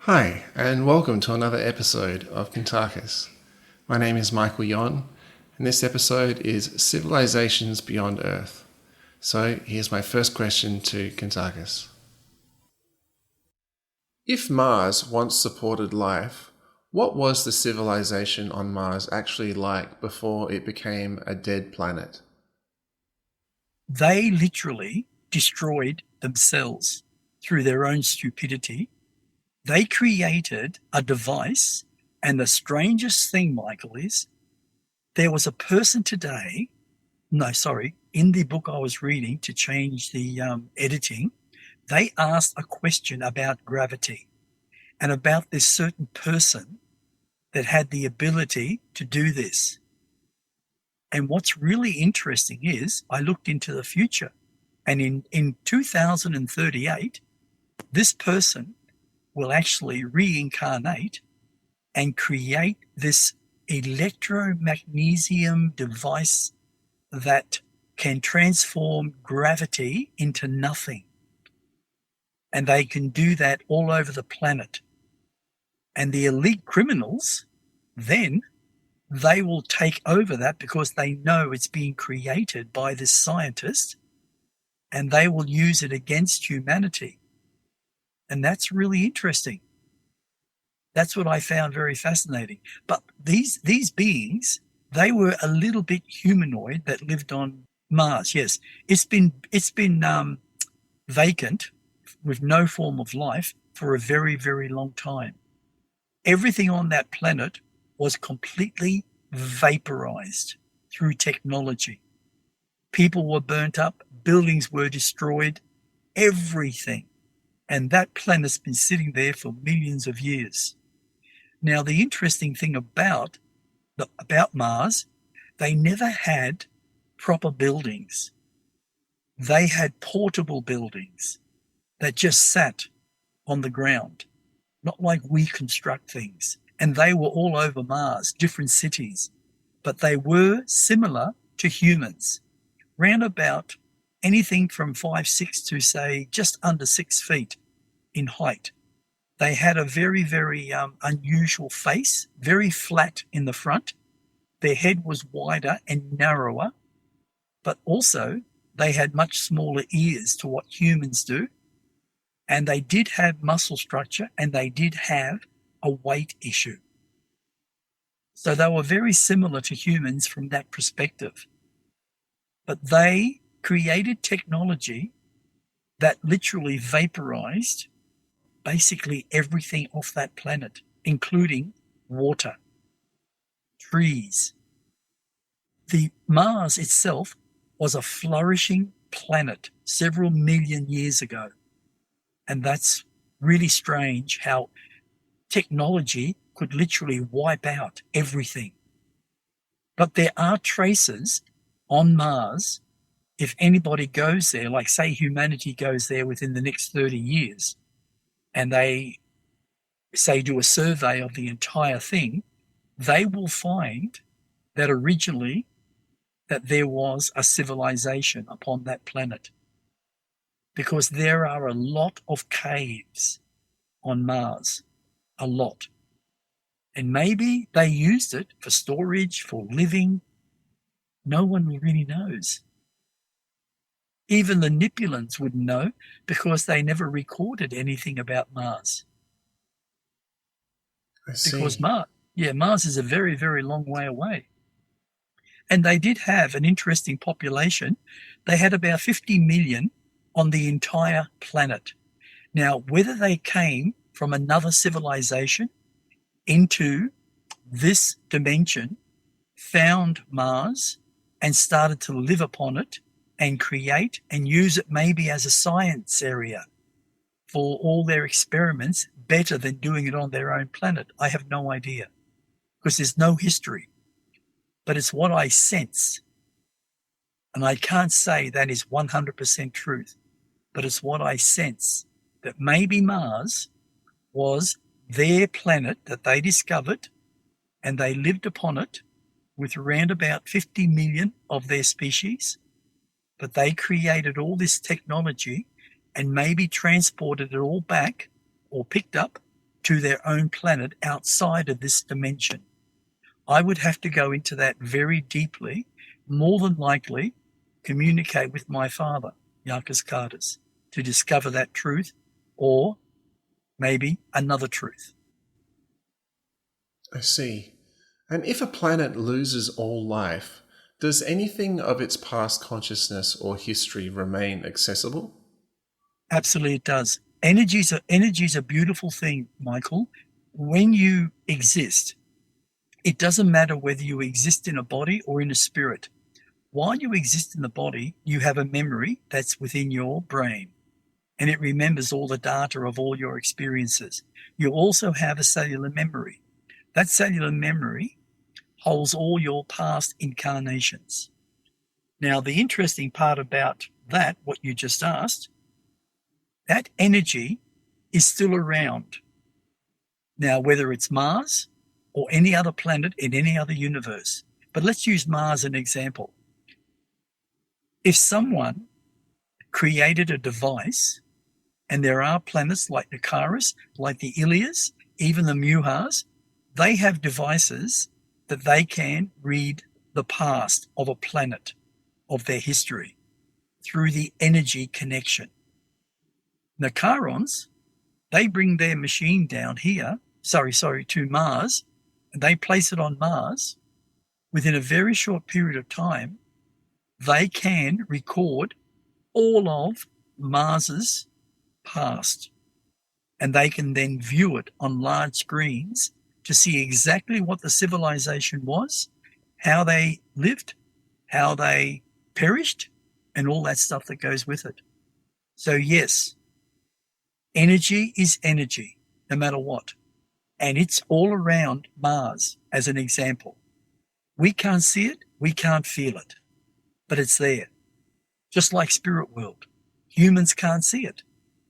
Hi, and welcome to another episode of Kentuckus. My name is Michael Yon, and this episode is Civilizations Beyond Earth. So here's my first question to Kentuckus. If Mars once supported life, what was the civilization on Mars actually like before it became a dead planet? They literally destroyed themselves through their own stupidity. They created a device, and the strangest thing, Michael, is there was a person today, no, sorry, in the book I was reading to change the editing, they asked a question about gravity and about this certain person that had the ability to do this. And what's really interesting is I looked into the future, and in 2038, this person will actually reincarnate and create this electromagnesium device that can transform gravity into nothing. And they can do that all over the planet. And the elite criminals, then they will take over that because they know it's being created by this scientist, and they will use it against humanity. And that's really interesting. That's what I found very fascinating. But these beings, they were a little bit humanoid that lived on Mars. Yes, it's been vacant with no form of life for a very, very long time. Everything on that planet was completely vaporized through technology. People were burnt up, buildings were destroyed, everything. And that planet's been sitting there for millions of years. Now, the interesting thing about Mars, they never had proper buildings. They had portable buildings that just sat on the ground, not like we construct things. And they were all over Mars, different cities, but they were similar to humans, round about anything from 5'6" to say just under 6 feet in height. They had a very, very unusual face, very flat in the front. Their head was wider and narrower, but also they had much smaller ears to what humans do. And they did have muscle structure, and they did have a weight issue. So they were very similar to humans from that perspective. But they created technology that literally vaporized basically everything off that planet, including water, trees. The Mars itself was a flourishing planet several million years ago. And that's really strange how technology could literally wipe out everything. But there are traces on Mars. If anybody goes there, like say humanity goes there within the next 30 years, and they say do a survey of the entire thing, they will find that originally that there was a civilization upon that planet, because there are a lot of caves on Mars, a lot. And maybe they used it for storage, for living. No one really knows. Even the Nipulans wouldn't know because they never recorded anything about Mars. I Because see. Mars is a very, very long way away. And they did have an interesting population. They had about 50 million on the entire planet. Now, whether they came from another civilization into this dimension, found Mars, and started to live upon it and create and use it maybe as a science area for all their experiments, better than doing it on their own planet. I have no idea because there's no history, but it's what I sense. And I can't say that is 100% truth, but it's what I sense, that maybe Mars was their planet that they discovered, and they lived upon it with around about 50 million of their species. But they created all this technology and maybe transported it all back or picked up to their own planet outside of this dimension. I would have to go into that very deeply, more than likely communicate with my father, Yakas Kardas, to discover that truth, or maybe another truth. I see. And if a planet loses all life, does anything of its past consciousness or history remain accessible? Absolutely it does. Energy's a beautiful thing, Michael. When you exist, it doesn't matter whether you exist in a body or in a spirit. While you exist in the body, you have a memory that's within your brain, and it remembers all the data of all your experiences. You also have a cellular memory. That cellular memory holds all your past incarnations. Now, the interesting part about that, what you just asked, that energy is still around. Now, whether it's Mars or any other planet in any other universe, but let's use Mars as an example. If someone created a device, and there are planets like the Caris, like the Ilias, even the Muhas, they have devices that they can read the past of a planet, of their history, through the energy connection. The Charons, they bring their machine down here, to Mars, and they place it on Mars. Within a very short period of time, they can record all of Mars's past, and they can then view it on large screens to see exactly what the civilization was, how they lived, how they perished, and all that stuff that goes with it. So yes, energy is energy, no matter what. And it's all around Mars, as an example. We can't see it, we can't feel it, but it's there. Just like spirit world. Humans can't see it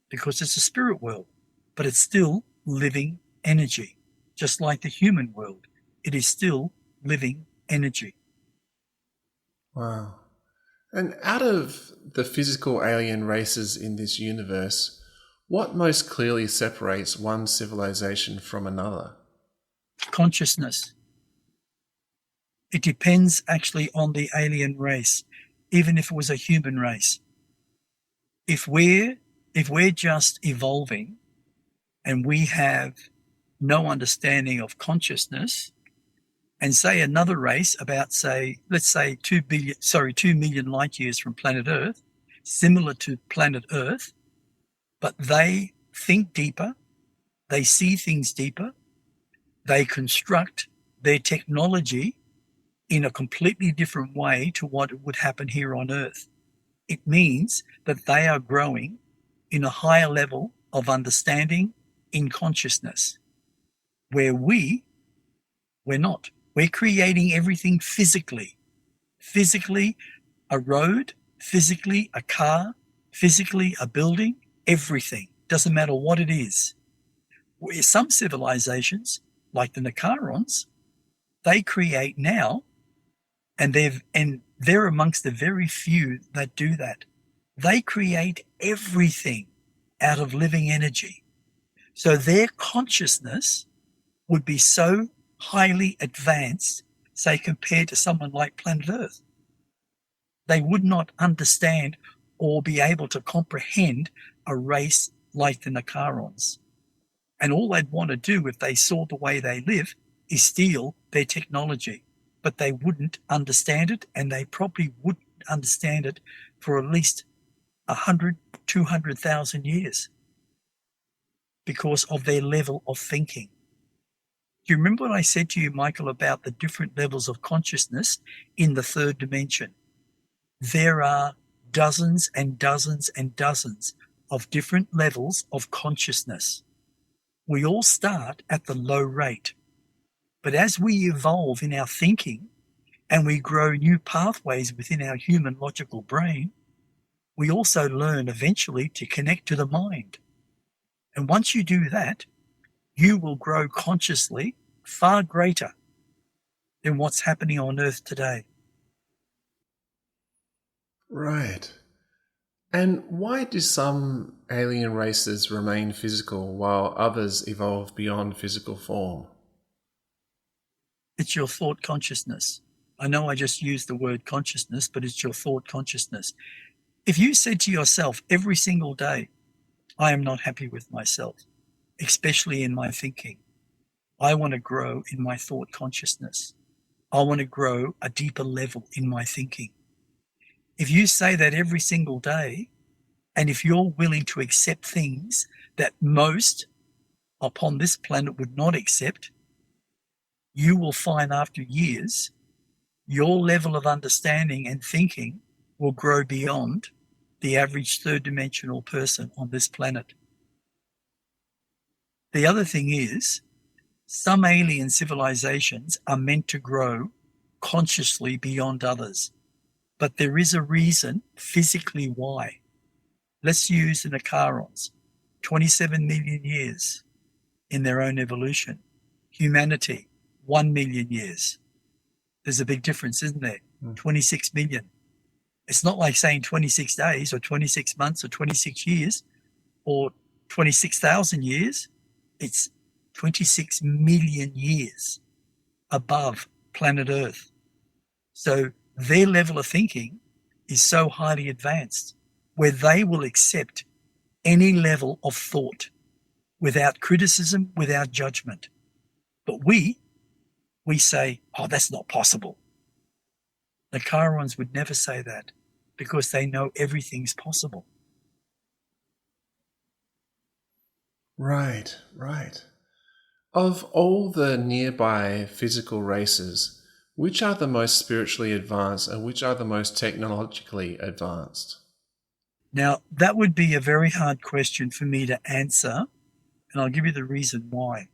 because it's a spirit world, but it's still living energy. Just like the human world, it is still living energy. Wow. And out of the physical alien races in this universe, what most clearly separates one civilization from another? Consciousness. It depends actually on the alien race, even if it was a human race. If we're just evolving and we have no understanding of consciousness, and say another race about, let's say 2 million light years from planet Earth, similar to planet Earth, but they think deeper, they see things deeper, they construct their technology in a completely different way to what would happen here on Earth. It means that they are growing in a higher level of understanding in consciousness, where we're not. We're creating everything physically. Physically, a road, physically, a car, physically, a building, everything. Doesn't matter what it is. Where some civilizations, like the Nicarons, they create now, and they're amongst the very few that do that. They create everything out of living energy. So their consciousness would be so highly advanced, say, compared to someone like planet Earth. They would not understand or be able to comprehend a race like the Nicarons. And all they'd want to do if they saw the way they live is steal their technology. But they wouldn't understand it, and they probably wouldn't understand it for at least 100, 200,000 years because of their level of thinking. Do you remember what I said to you, Michael, about the different levels of consciousness in the third dimension? There are dozens and dozens and dozens of different levels of consciousness. We all start at the low rate. But as we evolve in our thinking and we grow new pathways within our human logical brain, we also learn eventually to connect to the mind. And once you do that, you will grow consciously far greater than what's happening on Earth today. Right. And why do some alien races remain physical while others evolve beyond physical form? It's your thought consciousness. I know I just used the word consciousness, but it's your thought consciousness. If you said to yourself every single day, I am not happy with myself, especially in my thinking. I want to grow in my thought consciousness. I want to grow a deeper level in my thinking. If you say that every single day, and if you're willing to accept things that most upon this planet would not accept, you will find after years, your level of understanding and thinking will grow beyond the average third dimensional person on this planet. The other thing is, some alien civilizations are meant to grow consciously beyond others, but there is a reason physically why. Let's use the Nicarons, 27 million years in their own evolution. Humanity, 1 million years. There's a big difference, isn't there? 26 million. It's not like saying 26 days or 26 months or 26 years or 26,000 years. It's 26 million years above planet Earth. So their level of thinking is so highly advanced where they will accept any level of thought without criticism, without judgment. But we say, oh, that's not possible. The Chirons would never say that because they know everything's possible. Right, right. Of all the nearby physical races, which are the most spiritually advanced and which are the most technologically advanced? Now, that would be a very hard question for me to answer, and I'll give you the reason why.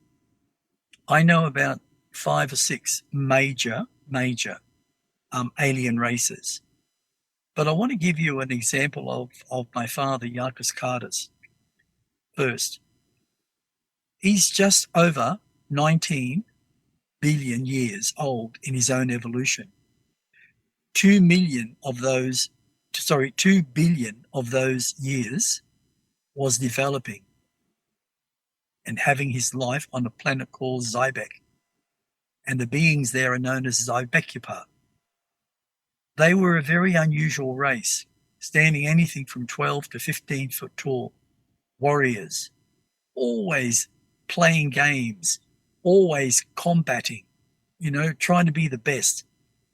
I know about 5 or 6 major alien races. But I want to give you an example of my father, Yarkus Carter's. First, he's just over 19 billion years old in his own evolution. 2 billion of those years was developing and having his life on a planet called Zybek. And the beings there are known as Zybekupar. They were a very unusual race, standing anything from 12 to 15 foot tall, warriors, always playing games, always combating, trying to be the best.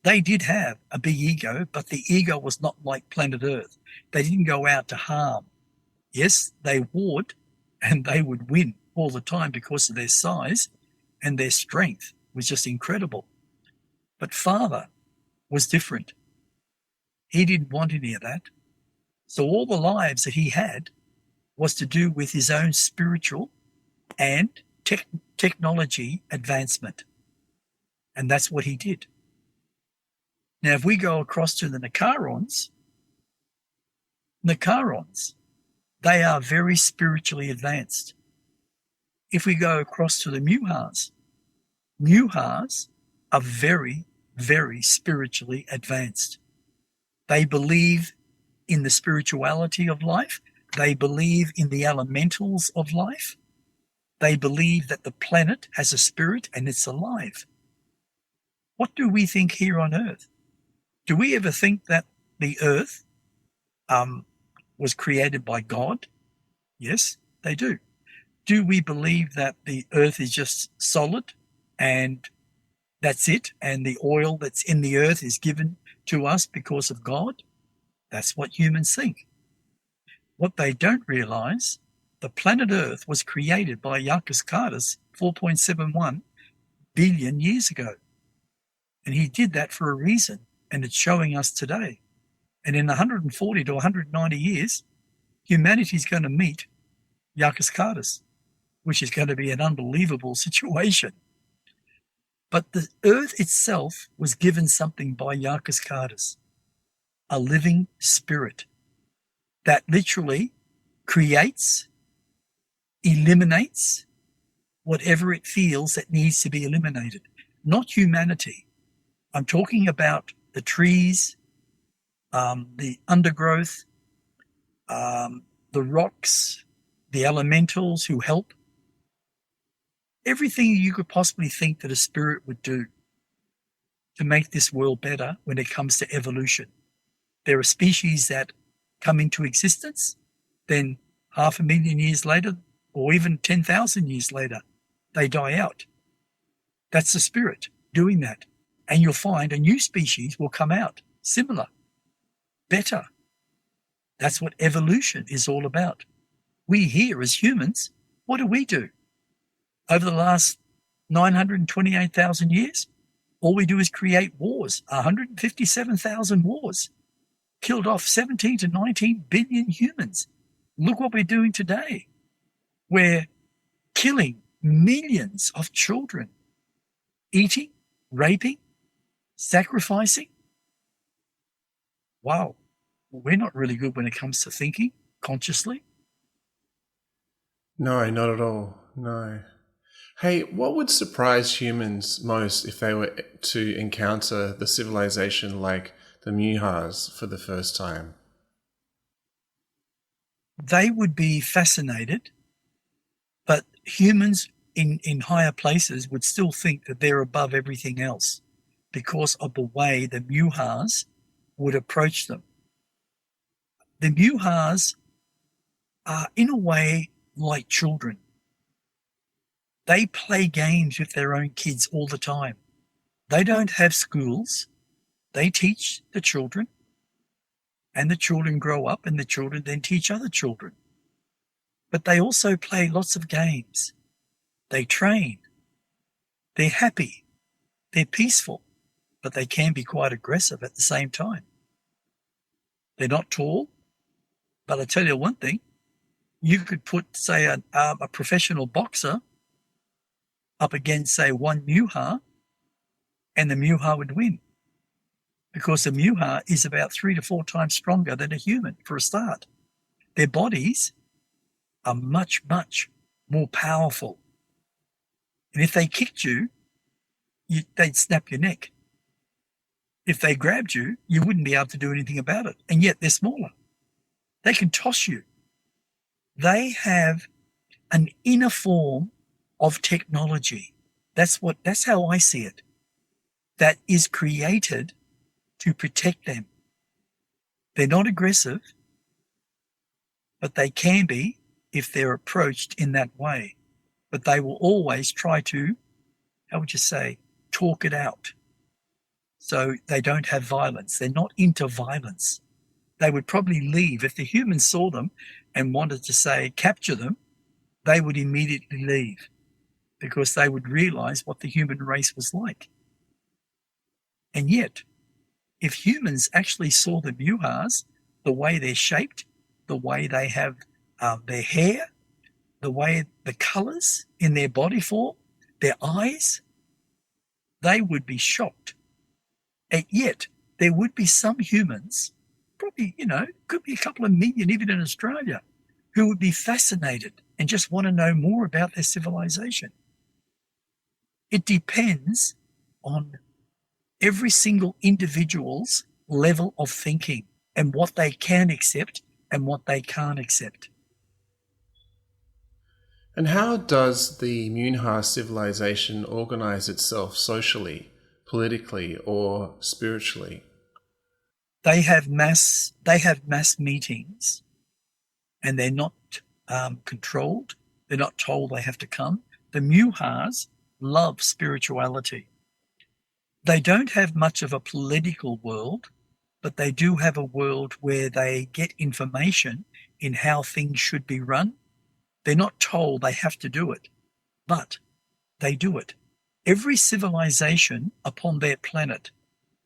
They did have a big ego, but the ego was not like planet Earth. They didn't go out to harm. Yes, they warred, and they would win all the time because of their size, and their strength was just incredible. But Father was different. He didn't want any of that. So all the lives that he had was to do with his own spiritual and technology advancement. And that's what he did. Now, if we go across to the Nicarons, they are very spiritually advanced. If we go across to the Muhars are very, very spiritually advanced. They believe in the spirituality of life. They believe in the elementals of life. They believe that the planet has a spirit and it's alive. What do we think here on Earth? Do we ever think that the Earth was created by God? Yes, they do. Do we believe that the Earth is just solid and that's it, and the oil that's in the Earth is given to us because of God? That's what humans think. What they don't realize, the planet Earth was created by Yarkus Cartus 4.71 billion years ago. And he did that for a reason, and it's showing us today. And in 140 to 190 years, humanity is going to meet Yarkus Cartus, which is going to be an unbelievable situation. But the Earth itself was given something by Yarkus Cartus, a living spirit that literally creates, eliminates whatever it feels that needs to be eliminated. Not humanity. I'm talking about the trees, the undergrowth, the rocks, the elementals who help, everything you could possibly think that a spirit would do to make this world better when it comes to evolution. There are species that come into existence, then 500,000 years later, or even 10,000 years later, they die out. That's the spirit doing that. And you'll find a new species will come out, similar, better. That's what evolution is all about. We here as humans, what do? Over the last 928,000 years, all we do is create wars, 157,000 wars, killed off 17 to 19 billion humans. Look what we're doing today. We're killing millions of children, eating, raping, sacrificing. Wow, we're not really good when it comes to thinking consciously. No, not at all. No. Hey, what would surprise humans most if they were to encounter the civilization like the Muhas for the first time? They would be fascinated, but humans in higher places would still think that they're above everything else because of the way the Muhas would approach them. The Muhas are, in a way, like children. They play games with their own kids all the time. They don't have schools. They teach the children, and the children grow up, and the children then teach other children. But they also play lots of games. They train. They're happy. They're peaceful, but they can be quite aggressive at the same time. They're not tall, but I tell you one thing, you could put, say, a professional boxer up against, say, one Muha, and the Muha would win. Because the Muha is about 3 to 4 times stronger than a human for a start. Their bodies are much, much more powerful. And if they kicked you, they'd snap your neck. If they grabbed you, you wouldn't be able to do anything about it. And yet they're smaller. They can toss you. They have an inner form of technology. That's how I see it. That is created to protect them. They're not aggressive, but they can be if they're approached in that way. But they will always try to, how would you say, talk it out. So they don't have violence. They're not into violence. They would probably leave. If the humans saw them and wanted to, say, capture them, they would immediately leave because they would realize what the human race was like. And yet, if humans actually saw the Muhas, the way they're shaped, the way they have their hair, the way the colors in their body form, their eyes, they would be shocked. And yet, there would be some humans, probably, could be a couple of million even in Australia, who would be fascinated and just want to know more about their civilization. It depends on every single individual's level of thinking and what they can accept and what they can't accept. And how does the Munha civilization organize itself socially, politically, or spiritually? They have mass meetings, and they're not controlled. They're not told they have to come. The Muhas love spirituality. They don't have much of a political world, but they do have a world where they get information in how things should be run. They're not told they have to do it, but they do it. Every civilization upon their planet,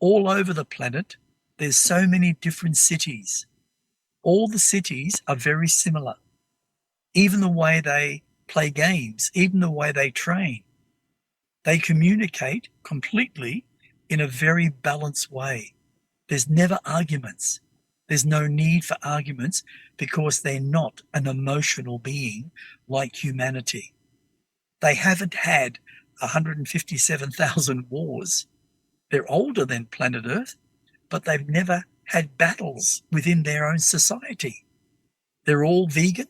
all over the planet, there's so many different cities. All the cities are very similar. Even the way they play games, even the way they train, they communicate completely in a very balanced way. There's never arguments. There's no need for arguments because they're not an emotional being like humanity. They haven't had 157,000 wars. They're older than planet Earth, but they've never had battles within their own society. They're all vegan.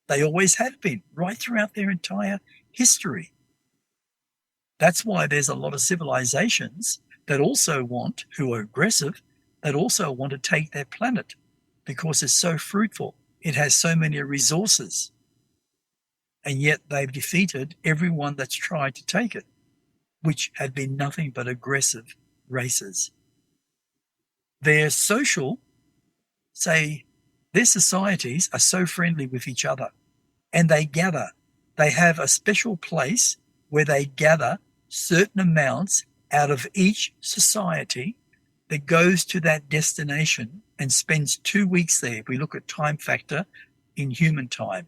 They always have been, right throughout their entire history. That's why there's a lot of civilizations that also want, who are aggressive, that also want to take their planet because it's so fruitful. It has so many resources. And yet they've defeated everyone that's tried to take it, which had been nothing but aggressive races. Their social, say, their societies are so friendly with each other, and they gather. They have a special place where they gather certain amounts out of each society that goes to that destination and spends 2 weeks there. If we look at time factor in human time,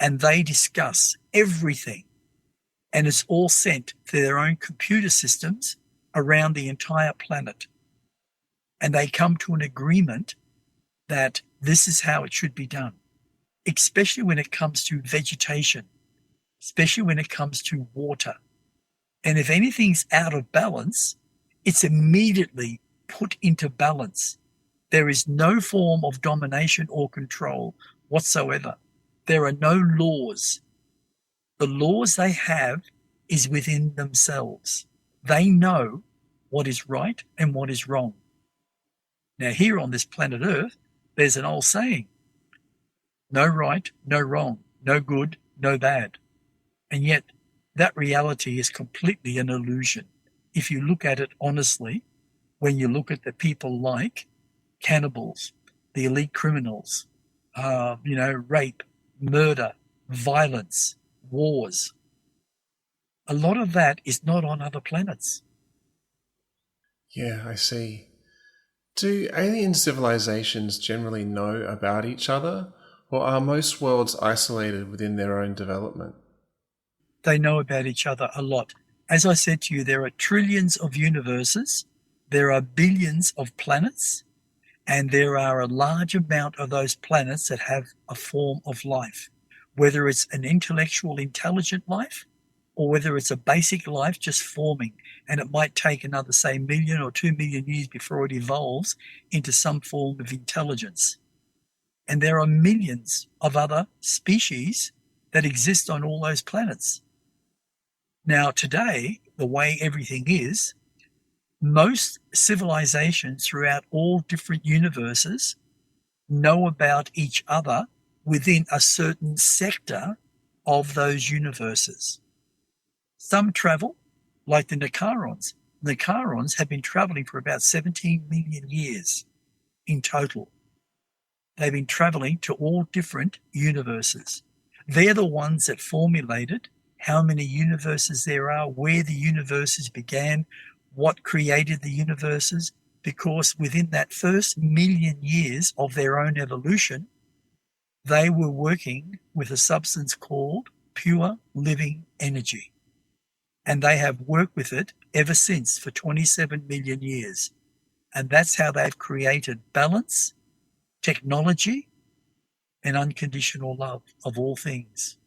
and they discuss everything, and it's all sent to their own computer systems around the entire planet. And they come to an agreement that this is how it should be done, especially when it comes to vegetation, especially when it comes to water. And if anything's out of balance, it's immediately put into balance. There is no form of domination or control whatsoever. There are no laws. The laws they have is within themselves. They know what is right and what is wrong. Now, here on this planet Earth, there's an old saying, no right, no wrong, no good, no bad. And yet that reality is completely an illusion. If you look at it honestly, when you look at the people like cannibals, the elite criminals, rape, murder, violence, wars, a lot of that is not on other planets. Yeah, I see. Do alien civilizations generally know about each other, or are most worlds isolated within their own development? They know about each other a lot. As I said to you, there are trillions of universes, there are billions of planets, and there are a large amount of those planets that have a form of life, whether it's an intellectual, intelligent life, or whether it's a basic life just forming, and it might take another, say, 1 million or 2 million years before it evolves into some form of intelligence. And there are millions of other species that exist on all those planets. Now, today, the way everything is, most civilizations throughout all different universes know about each other within a certain sector of those universes. Some travel, like the Nicarons. Nicarons have been traveling for about 17 million years in total. They've been traveling to all different universes. They're the ones that formulated how many universes there are, where the universes began, what created the universes, because within that first 1 million years of their own evolution, they were working with a substance called pure living energy. And they have worked with it ever since for 27 million years. And that's how they've created balance, technology, and unconditional love of all things.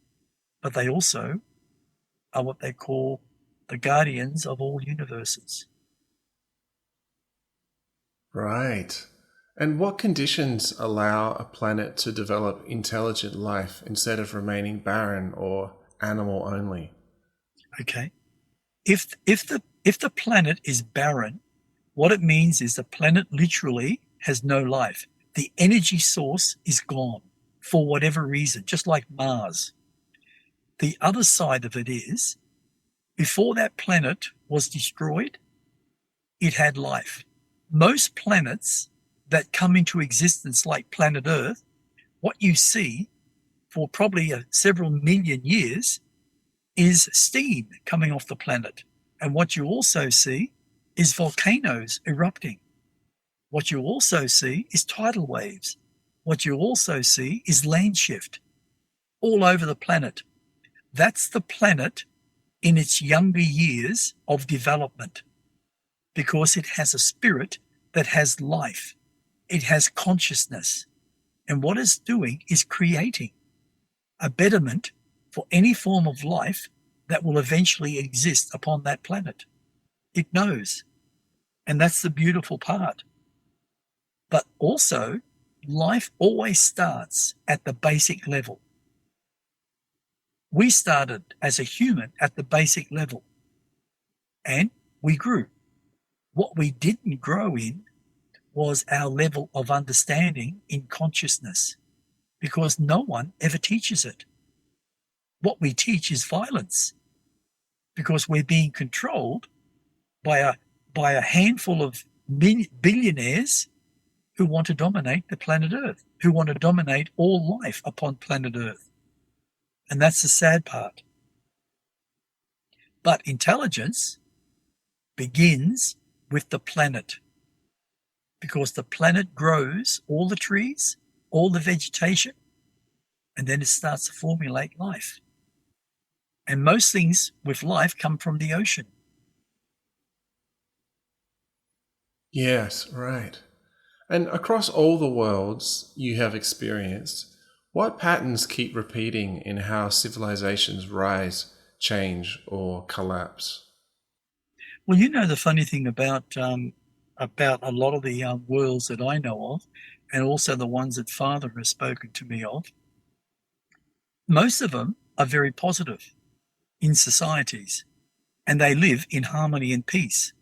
But they also are what they call the guardians of all universes. Right. And what conditions allow a planet to develop intelligent life instead of remaining barren or animal only? Okay. If the planet is barren, what it means is the planet literally has no life. The energy source is gone for whatever reason, just like Mars. The other side of it is, before that planet was destroyed, it had life. Most planets that come into existence, like planet Earth, what you see for probably several million years is steam coming off the planet. And what you also see is volcanoes erupting. What you also see is tidal waves. What you also see is land shift all over the planet. That's the planet in its younger years of development, because it has a spirit that has life. It has consciousness. And what it's doing is creating a betterment for any form of life that will eventually exist upon that planet. It knows. And that's the beautiful part. But also, life always starts at the basic level. We started as a human at the basic level, and we grew. What we didn't grow in was our level of understanding in consciousness, because no one ever teaches it. What we teach is violence, because we're being controlled by a handful of billionaires who want to dominate the planet Earth, who want to dominate all life upon planet Earth. And that's the sad part. But intelligence begins with the planet, because the planet grows all the trees, all the vegetation, and then it starts to formulate life. And most things with life come from the ocean. Yes, right. And across all the worlds you have experienced, what patterns keep repeating in how civilizations rise, change, or collapse? Well, you know the funny thing about a lot of the worlds that I know of, and also the ones that Father has spoken to me of, most of them are very positive in societies, and they live in harmony and peace.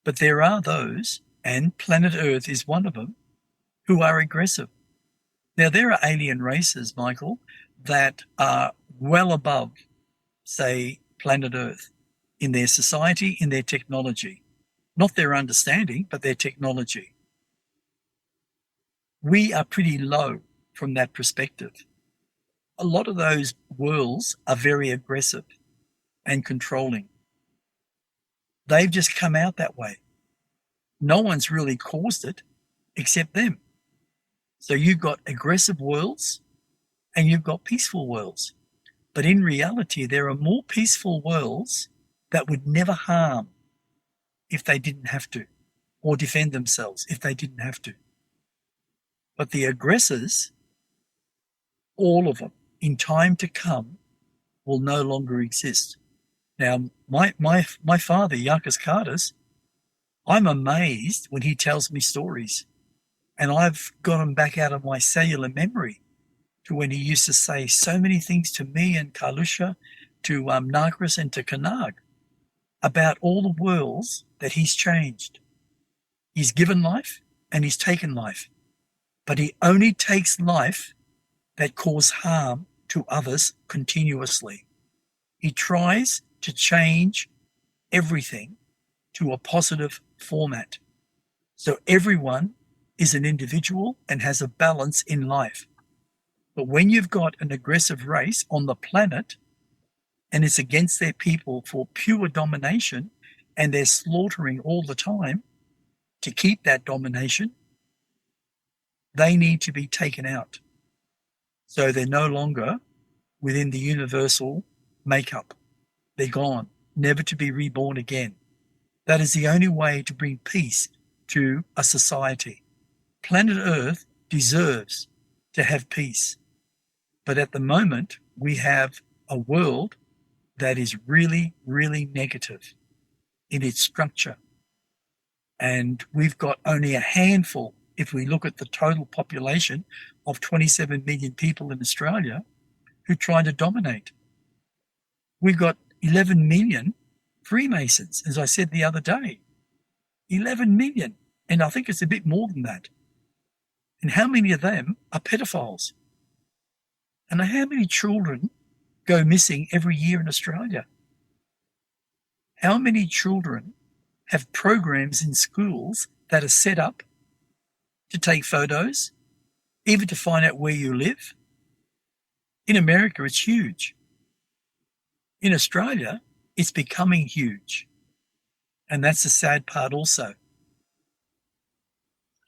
But there are those, and planet Earth is one of them, who are aggressive. Now, there are alien races, Michael, that are well above, say, planet Earth in their society, in their technology. Not their understanding, but their technology. We are pretty low from that perspective. A lot of those worlds are very aggressive and controlling. They've just come out that way. No one's really caused it except them. So you've got aggressive worlds and you've got peaceful worlds. But in reality, there are more peaceful worlds that would never harm if they didn't have to, or defend themselves if they didn't have to. But the aggressors, all of them, in time to come, will no longer exist. Now, my father, Yakas Kardis, I'm amazed when he tells me stories. And I've got them back out of my cellular memory to when he used to say so many things to me and Kalusha, to Nagris and to Kanag about all the worlds that he's changed. He's given life and he's taken life. But he only takes life that cause harm to others continuously. He tries to change everything to a positive format. So everyone is an individual and has a balance in life. But when you've got an aggressive race on the planet and it's against their people for pure domination and they're slaughtering all the time to keep that domination, they need to be taken out. So they're no longer within the universal makeup. They're gone, never to be reborn again. That is the only way to bring peace to a society. Planet Earth deserves to have peace. But at the moment, we have a world that is really, really negative in its structure. And we've got only a handful, if we look at the total population of 27 million people in Australia, who try to dominate. We've got 11 million Freemasons, as I said the other day. 11 million. And I think it's a bit more than that. And how many of them are pedophiles? And how many children go missing every year in Australia? How many children have programs in schools that are set up to take photos, even to find out where you live? In America, it's huge. In Australia, it's becoming huge. And that's the sad part also.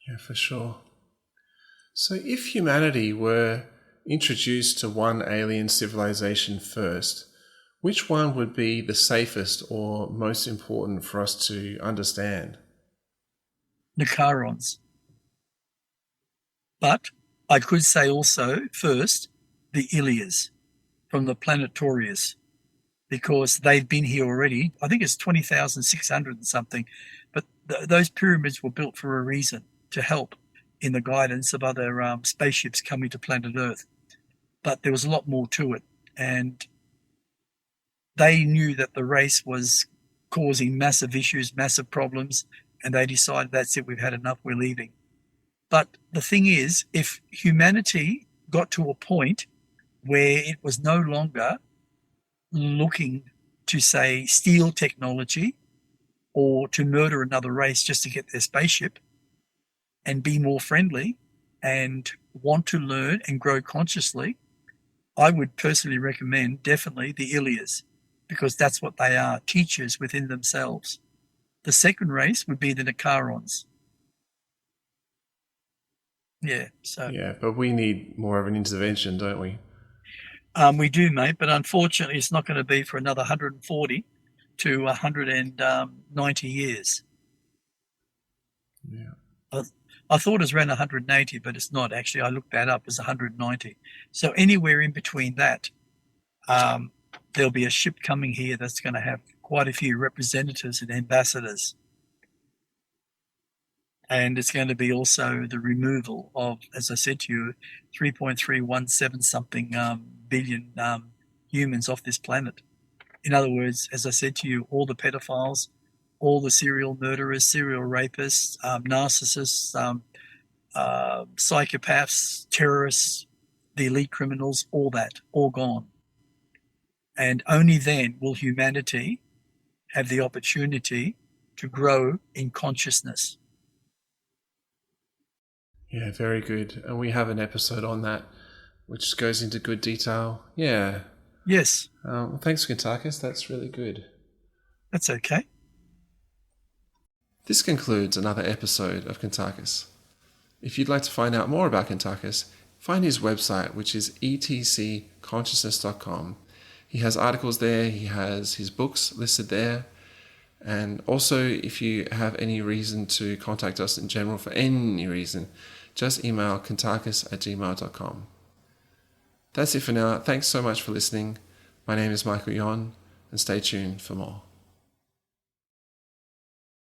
Yeah, for sure. So if humanity were introduced to one alien civilization first, which one would be the safest or most important for us to understand? Nicarons. But I could say also first the Ilias from the planet Taurus, because they've been here already. I think it's 20,600 and something, but those pyramids were built for a reason, to help in the guidance of other spaceships coming to planet Earth. But there was a lot more to it. And they knew that the race was causing massive issues, massive problems, and they decided, that's it, we've had enough, we're leaving. But the thing is, if humanity got to a point where it was no longer looking to, say, steal technology or to murder another race just to get their spaceship, and be more friendly and want to learn and grow consciously, I would personally recommend definitely the Ilias, because that's what they are, teachers within themselves. The second race would be the Nicarons. Yeah, so Yeah, but we need more of an intervention, don't we? we do, mate, but unfortunately it's not going to be for another 140 to 190 years. Yeah. I thought it was around 180, but it's not actually. I looked that up, it's 190. So anywhere in between that, there'll be a ship coming here that's going to have quite a few representatives and ambassadors. And it's going to be also the removal of, as I said to you, 3.317 something billion humans off this planet. In other words, as I said to you, all the pedophiles, all the serial murderers, serial rapists, narcissists, psychopaths, terrorists, the elite criminals, all that, all gone. And only then will humanity have the opportunity to grow in consciousness. Yeah, very good. And we have an episode on that, which goes into good detail. Yeah. Yes. Thanks, Kentakis. That's really good. That's okay. This concludes another episode of Kentakis. If you'd like to find out more about Kentakis, find his website, which is etcconsciousness.com. He has articles there, he has his books listed there, and also if you have any reason to contact us in general for any reason, just email kentakis@gmail.com. That's it for now. Thanks so much for listening. My name is Michael Yon, and stay tuned for more.